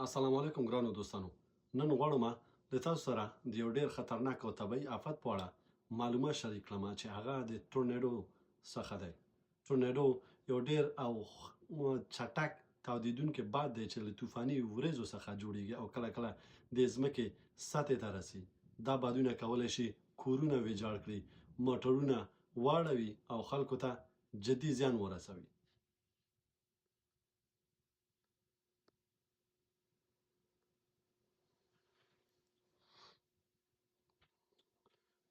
السلام علیکم ګرانو دوستانو. نن غواړم د تاسو سره د یو ډیر خطرناک او طبیعي آفت په اړه معلومات شریک کړم چې هغه د ټورنیډو څخه دی. ټورنیډو یو ډیر چټک تاودیدونکی باد دی چې له طوفاني وریځو څخه جوړیږي او کله کله د ځمکې سطحې ته رسي. دا بادونه کولی شي کورونه ویجاړ کړي، موټرونه واړوي او خلکو ته جدي زیان ورسوي.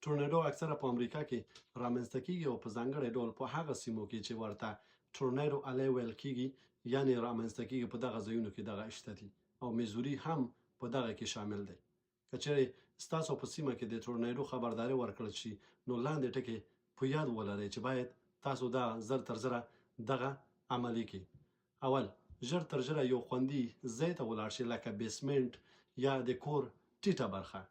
ټورنیډو اکثره په امریکا کې رامنځته کیږي او په ځانګړي ډول په هغه سیمو کې چې ورته ټورنیډو الې ویل کیږي، یعنې رامنځته کیږي په دغه ځایونو کې دغه شته دي او میزوري هم په دغه کې شامل دی. که چیرې ستاسو په سیمه کې د ټورنیډو خبرداری ورکړل شي نو لاندې ټکي په یاد ولرئ چې باید تاسو دا زر تر زره دغه عملي کړئ. اول، ژر تر ژره یو خوندي ځای ته ولاړ شئ لکه بیسمنټ یا د کور ټیټه برخه.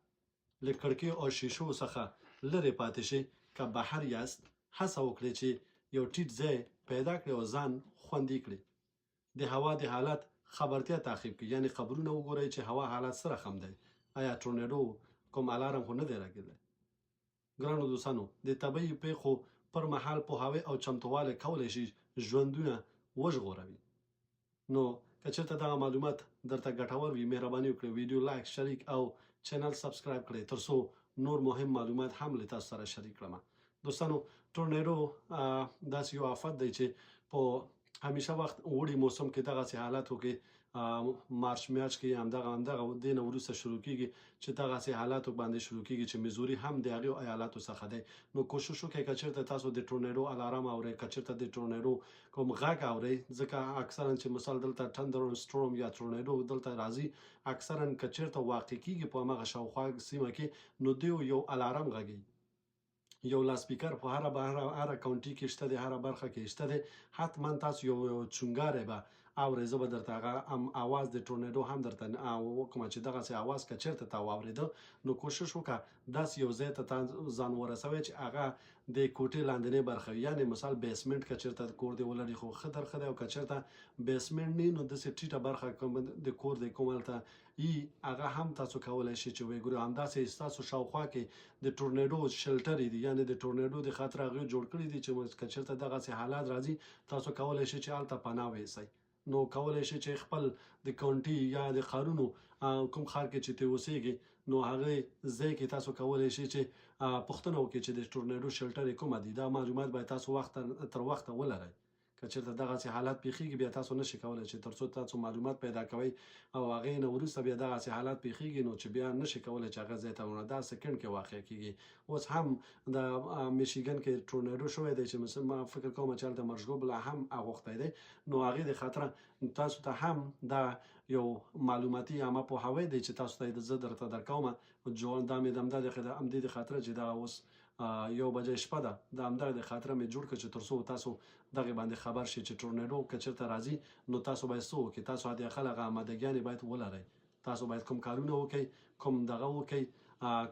له کړکیو او شیشو څخه لرې پاتې شئ. که بهر یاست هڅه وکړئ چې یو ټیټ ځای پیدا کړئ او ځان خوندي کړئ. د هوا د حالت خبرتیا تعقیب کړئ، یعنې خبرونه وګورئ چې هوا حالت څه رقم دی. آیا ټورنیډو کوم الارم خو نه دی راکېدلی؟ ګرانو دوستانو، د طبیعي پیښو پر مهال پوهاوی او چمتووالی کولی شي ژوندونه وژغوروي. نو که چېرته دغه معلومات درته ګټور وي، مهرباني وکړئ ویډیو لایک، شریک او چینل سبسکرایب کړئ ترڅو نور مهم معلومات هم له تاسو سره شریک کړم. دوستانو، ټورنیډو داسې یو آفت دی چې په همیشه وخت اوړي موسم کې دغسې حالاتو کې مارچ میاشت کې همدغه دې نه وروسته شروع کیږي چې دغسې حالاتو باندې شروع کیږي چې میزوري هم د هغې ایالاتو څخه دی. نو کوشش وکړئ که چېرته تاسو د ټورنیډو الارم اورئ، که چېرته د ټورنیډو کوم غږ اورئ، ځکه اکثرا چې مثال دلته ټندر سټورم یا ټورنیډو دلته راځي، اکثرا که چېرته واقع کیږي په هماغه شاوخوا سیمه کې، نو دوی یو الارم غږوي. یو لاسپیکر په هره کاونټي کې شته دی، هره برخه کې شته دی. حتما تاسو یو چونګاری به اورئ. زه به درته هغه اواز د ټورنیډو هم درته وکړم چې دغسې اواز که چېرته تا واورېده نو کوشش وکړه داسې یو ځای ته ځان ورسوئ چې هغه د کوټې لاندنۍ برخه وي، یعنې مثال بیسمنټ که چېرته کور دې ولري خو ښه تر ښه دی، او که چېرته بیسمنټ نه وي نو داسې ټیټه برخه کوم د کور دی کوم هلته وي هغه هم تاسو کولی شئ چې وګورئ. همداسې ستاسو شاوخوا کې د ټورنیډو شلټرې دي، یعنې د ټورنیډو د خطر هغې جوړ کړي دي چې که چېرته دغسې حالات راځي تاسو کولی شئ چې هلته پناه ویسئ. نو کولی شئ چې خپل د کاونټي یا د ښارونو کوم ښار کې چې ته اوسیږئ نو هغې ځای کې تاسو کولی شئ چې پوښتنه وکړئ چې د ټورنیډو شلټرې کومه دي. دا معلومات باید تاسو وخت تر وخته ولرئ. که چېرته دغسې حالات پیښیږي بیا تاسو نشئ کولی چې تر څو تاسو معلومات پیدا کوئ او هغې نه وروسته بیا دغسې حالات پیښیږي نو چې بیا نشئ کولی چې هغه ځای ته ولاړ. دا سکنډ کې واقع کیږي. اوس هم د میشیګن کې ټورنیډو شوی دی چې مثلا ما فکر کوم چې هلته مرژګوب لا هم اغوښتی دی. نو هغې د خطره تاسو ته هم دا یو معلوماتي عامه پوهاوی دی چې تاسو ته زه درته درکوم. دا مې د همدې د خاطره چې دغه اوس 1 بجې شپه ده، د همدغه د خاطره مې جوړ کړ چې تر څو تاسو دغې باندې خبر شئ چې ټورنیډو که چېرته راځي نو تاسو باید څه وکړئ. تاسو حداقل هغه آمادګیانې باید ولرئ. تاسو باید کوم کارونه وکړئ، کوم دغه وکړئ،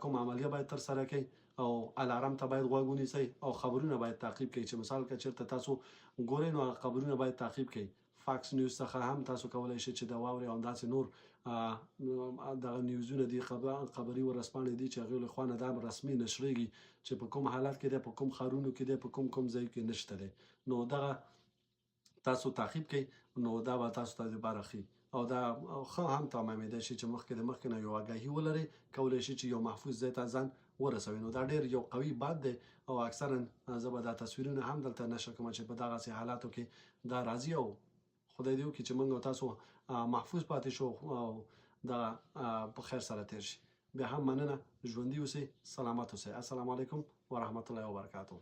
کوم عملیه باید ترسره کړئ او الارم ته باید غوږ ونیسئ او خبرونه باید تعقیب کړئ چې مثال که چېرته تاسو ګورئ نو خبرونه باید تعقیب کړئ. فاکس نیوز څخه هم تاسو کولی شئ چې دا واورئ او همداسې نور دغه نیوزونه دي، خبري ورځپاڼې دي چې هغې له خوا نه دا رسمي نشریږي چې په کوم حالت کې دی، په کوم ښارونو کې دی، په کوم ځای کې نشته دی. نو دغه تاسو تعقیب کړئ نو دا به تاسو ته دپاره ښي او دا ښه هم تمامېدی شي چې مخکې نه یو آګاهي ولرئ، کولی شئ چې یو محفوظ ځای ته ځان ورسوئ. نو دا ډېر یو قوي باد دی او اکثرا زه به دا تصویرونه هم دلته نشر کړم چې په دغسې حالاتو کې دا راځي او خدای دې وکړي چې موږ او تاسو محفوظ پاتې شو او دا په خیر سره تیر شي. بیا هم مننه، ژوندي اوسئ، سلامت اوسئ. السلام علیکم ورحمت الله وبرکاتو.